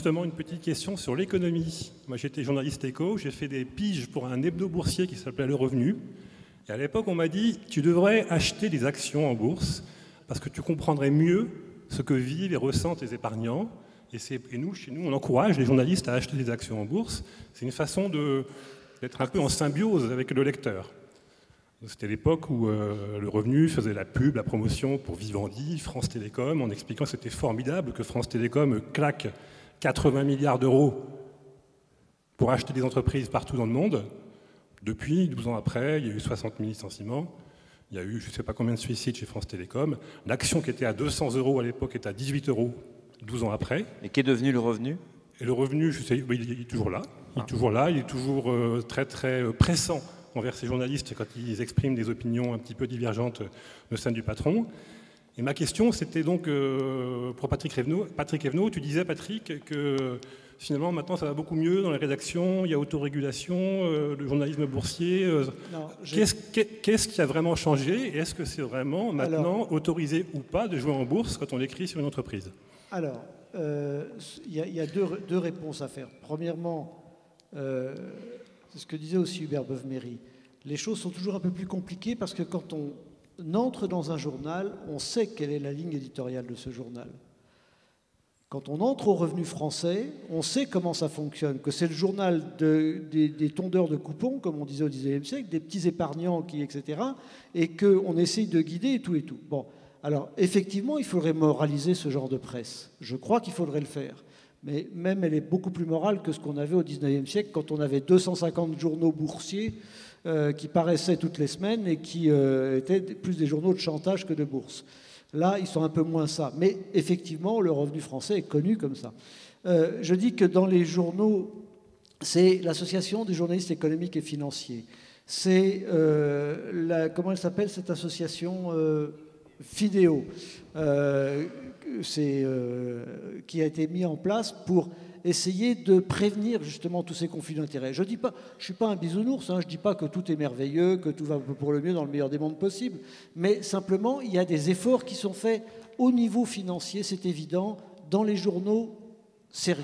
justement une petite question sur l'économie. Moi, j'étais journaliste éco, j'ai fait des piges pour un hebdo boursier qui s'appelait Le Revenu. Et à l'époque, on m'a dit, tu devrais acheter des actions en bourse parce que tu comprendrais mieux ce que vivent et ressentent les épargnants. Et nous, chez nous, on encourage les journalistes à acheter des actions en bourse. C'est une façon d'être un peu en symbiose avec le lecteur. C'était l'époque où Le Revenu faisait la pub, la promotion pour Vivendi, France Télécom, en expliquant que c'était formidable que France Télécom claque 80 milliards d'euros pour acheter des entreprises partout dans le monde. Depuis, 12 ans après, il y a eu 60 000 licenciements, il y a eu je ne sais pas combien de suicides chez France Télécom. L'action qui était à 200 € à l'époque est à 18 € 12 ans après. Et qu'est devenu Le Revenu? Et Le Revenu, il est toujours là. Il est toujours là, il est toujours très très pressant envers ces journalistes quand ils expriment des opinions un petit peu divergentes au sein du patron. Et ma question, c'était donc pour Patrick Evenot. Tu disais, Patrick, que finalement, maintenant, ça va beaucoup mieux dans les rédactions, il y a autorégulation, le journalisme boursier. Qu'est-ce qui a vraiment changé? Et est-ce que c'est vraiment maintenant autorisé ou pas de jouer en bourse quand on écrit sur une entreprise? Alors, il y a deux réponses à faire. Premièrement, c'est ce que disait aussi Hubert Beuve-Méry. Les choses sont toujours un peu plus compliquées parce que quand on entre dans un journal, on sait quelle est la ligne éditoriale de ce journal. Quand on entre au Revenu français, on sait comment ça fonctionne, que c'est le journal des tondeurs de coupons, comme on disait au XIXe siècle, des petits épargnants, etc., et qu'on essaye de guider et tout et tout. Bon, alors effectivement, il faudrait moraliser ce genre de presse. Je crois qu'il faudrait le faire. Mais même elle est beaucoup plus morale que ce qu'on avait au XIXe siècle, quand on avait 250 journaux boursiers qui paraissaient toutes les semaines et qui étaient plus des journaux de chantage que de bourse. Là, ils sont un peu moins ça. Mais effectivement, le Revenu français est connu comme ça. Je dis que dans les journaux, c'est l'Association des journalistes économiques et financiers. C'est, comment elle s'appelle cette association Fidéo, qui a été mis en place pour essayer de prévenir justement tous ces conflits d'intérêts. Je ne suis pas un bisounours, hein, je ne dis pas que tout est merveilleux, que tout va pour le mieux dans le meilleur des mondes possibles, mais simplement, il y a des efforts qui sont faits au niveau financier, c'est évident, dans les journaux sérieux.